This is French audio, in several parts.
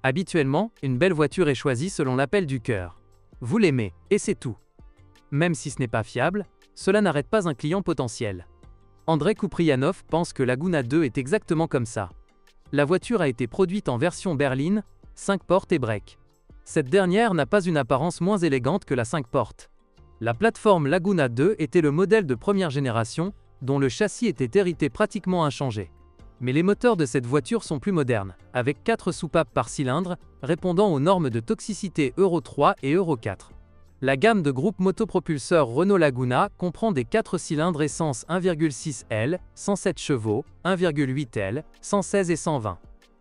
Habituellement, une belle voiture est choisie selon l'appel du cœur. Vous l'aimez, et c'est tout. Même si ce n'est pas fiable, cela n'arrête pas un client potentiel. Andrei Kupriyanov pense que Laguna 2 est exactement comme ça. La voiture a été produite en version berline, 5 portes et break. Cette dernière n'a pas une apparence moins élégante que la 5 portes. La plateforme Laguna 2 était le modèle de première génération, dont le châssis était hérité pratiquement inchangé. Mais les moteurs de cette voiture sont plus modernes, avec 4 soupapes par cylindre, répondant aux normes de toxicité Euro 3 et Euro 4. La gamme de groupe motopropulseur Renault Laguna comprend des 4 cylindres essence 1,6 L, 107 chevaux, 1,8 L, 116 et 120.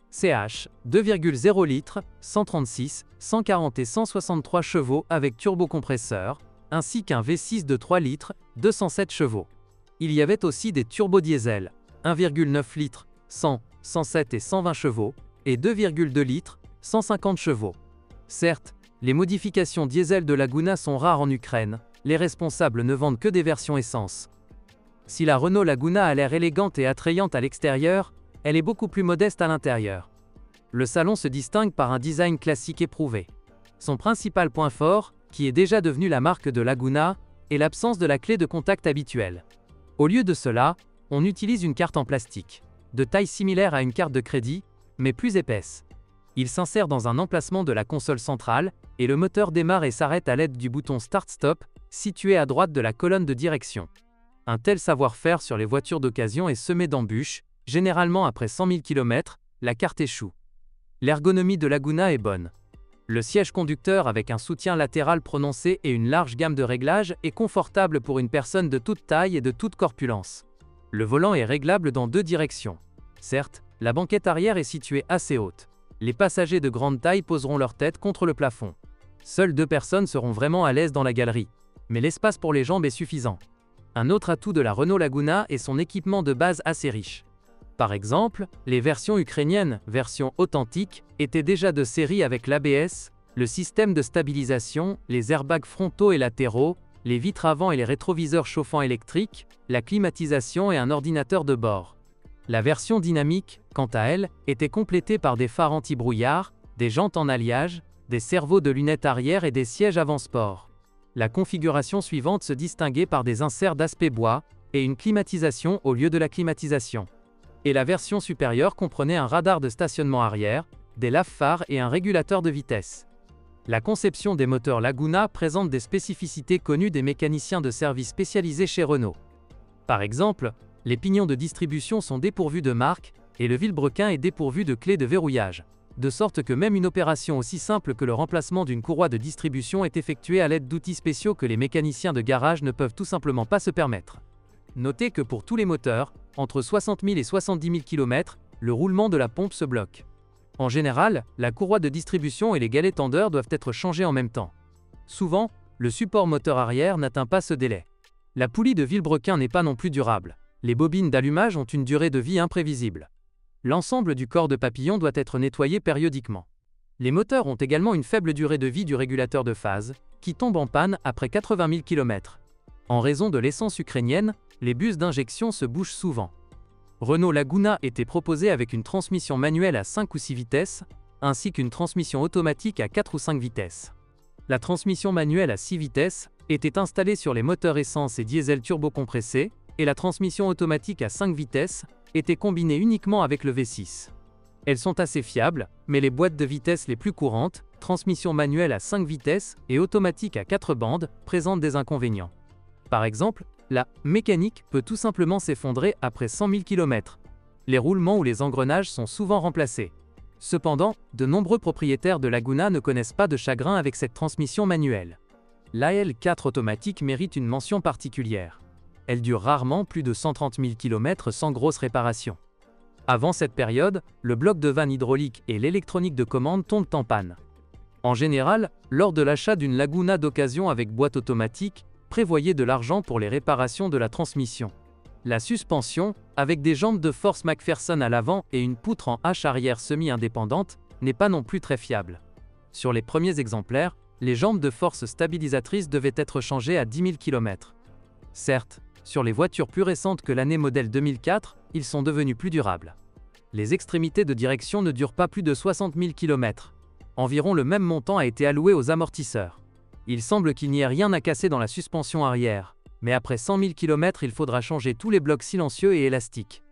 CH, 2,0 litres, 136, 140 et 163 chevaux avec turbocompresseur, ainsi qu'un V6 de 3 litres, 207 chevaux. Il y avait aussi des turbodiesel, 1,9 litres, 100, 107 et 120 chevaux, et 2,2 litres, 150 chevaux. Certes, les modifications diesel de Laguna sont rares en Ukraine, les responsables ne vendent que des versions essence. Si la Renault Laguna a l'air élégante et attrayante à l'extérieur, elle est beaucoup plus modeste à l'intérieur. Le salon se distingue par un design classique éprouvé. Son principal point fort, qui est déjà devenu la marque de Laguna, est l'absence de la clé de contact habituelle. Au lieu de cela, on utilise une carte en plastique, de taille similaire à une carte de crédit, mais plus épaisse. Il s'insère dans un emplacement de la console centrale, et le moteur démarre et s'arrête à l'aide du bouton Start-Stop, situé à droite de la colonne de direction. Un tel savoir-faire sur les voitures d'occasion est semé d'embûches, généralement après 100 000 km, la carte échoue. L'ergonomie de Laguna est bonne. Le siège conducteur avec un soutien latéral prononcé et une large gamme de réglages est confortable pour une personne de toute taille et de toute corpulence. Le volant est réglable dans 2 directions. Certes, la banquette arrière est située assez haute. Les passagers de grande taille poseront leur tête contre le plafond. Seules 2 personnes seront vraiment à l'aise dans la galerie, mais l'espace pour les jambes est suffisant. Un autre atout de la Renault Laguna est son équipement de base assez riche. Par exemple, les versions ukrainiennes, version authentique, étaient déjà de série avec l'ABS, le système de stabilisation, les airbags frontaux et latéraux, les vitres avant et les rétroviseurs chauffants électriques, la climatisation et un ordinateur de bord. La version dynamique, quant à elle, était complétée par des phares anti-brouillard, des jantes en alliage, des cerveaux de lunettes arrière et des sièges avant-sport. La configuration suivante se distinguait par des inserts d'aspect bois et une climatisation au lieu de la climatisation. Et la version supérieure comprenait un radar de stationnement arrière, des lave-phares et un régulateur de vitesse. La conception des moteurs Laguna présente des spécificités connues des mécaniciens de service spécialisés chez Renault. Par exemple, les pignons de distribution sont dépourvus de marque et le vilebrequin est dépourvu de clé de verrouillage, de sorte que même une opération aussi simple que le remplacement d'une courroie de distribution est effectuée à l'aide d'outils spéciaux que les mécaniciens de garage ne peuvent tout simplement pas se permettre. Notez que pour tous les moteurs, entre 60 000 et 70 000 km, le roulement de la pompe se bloque. En général, la courroie de distribution et les galets tendeurs doivent être changés en même temps. Souvent, le support moteur arrière n'atteint pas ce délai. La poulie de vilebrequin n'est pas non plus durable. Les bobines d'allumage ont une durée de vie imprévisible. L'ensemble du corps de papillon doit être nettoyé périodiquement. Les moteurs ont également une faible durée de vie du régulateur de phase, qui tombe en panne après 80 000 km. En raison de l'essence ukrainienne, les bus d'injection se bougent souvent. Renault Laguna était proposé avec une transmission manuelle à 5 ou 6 vitesses, ainsi qu'une transmission automatique à 4 ou 5 vitesses. La transmission manuelle à 6 vitesses était installée sur les moteurs essence et diesel turbocompressés, et la transmission automatique à 5 vitesses était combinée uniquement avec le V6. Elles sont assez fiables, mais les boîtes de vitesses les plus courantes, transmission manuelle à 5 vitesses et automatique à 4 bandes, présentent des inconvénients. Par exemple, la mécanique peut tout simplement s'effondrer après 100 000 km. Les roulements ou les engrenages sont souvent remplacés. Cependant, de nombreux propriétaires de Laguna ne connaissent pas de chagrin avec cette transmission manuelle. L'AL4 automatique mérite une mention particulière. Elle dure rarement plus de 130 000 km sans grosse réparation. Avant cette période, le bloc de vanne hydraulique et l'électronique de commande tombent en panne. En général, lors de l'achat d'une Laguna d'occasion avec boîte automatique, prévoyez de l'argent pour les réparations de la transmission. La suspension, avec des jambes de force McPherson à l'avant et une poutre en hache arrière semi-indépendante, n'est pas non plus très fiable. Sur les premiers exemplaires, les jambes de force stabilisatrices devaient être changées à 10 000 km. Certes, sur les voitures plus récentes que l'année modèle 2004, ils sont devenus plus durables. Les extrémités de direction ne durent pas plus de 60 000 km. Environ le même montant a été alloué aux amortisseurs. Il semble qu'il n'y ait rien à casser dans la suspension arrière, mais après 100 000 km il faudra changer tous les blocs silencieux et élastiques.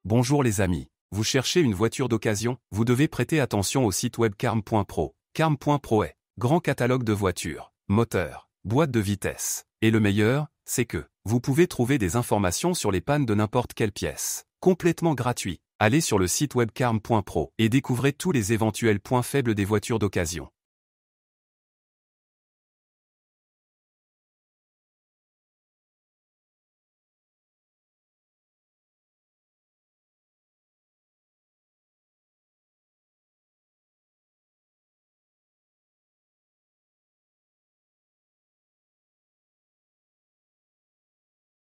Bonjour les amis, vous cherchez une voiture d'occasion? Vous devez prêter attention au site web carm.pro. Carm.pro est grand catalogue de voitures, moteurs, boîtes de vitesse. Et le meilleur, c'est que vous pouvez trouver des informations sur les pannes de n'importe quelle pièce, complètement gratuit. Allez sur le site web carm.pro et découvrez tous les éventuels points faibles des voitures d'occasion.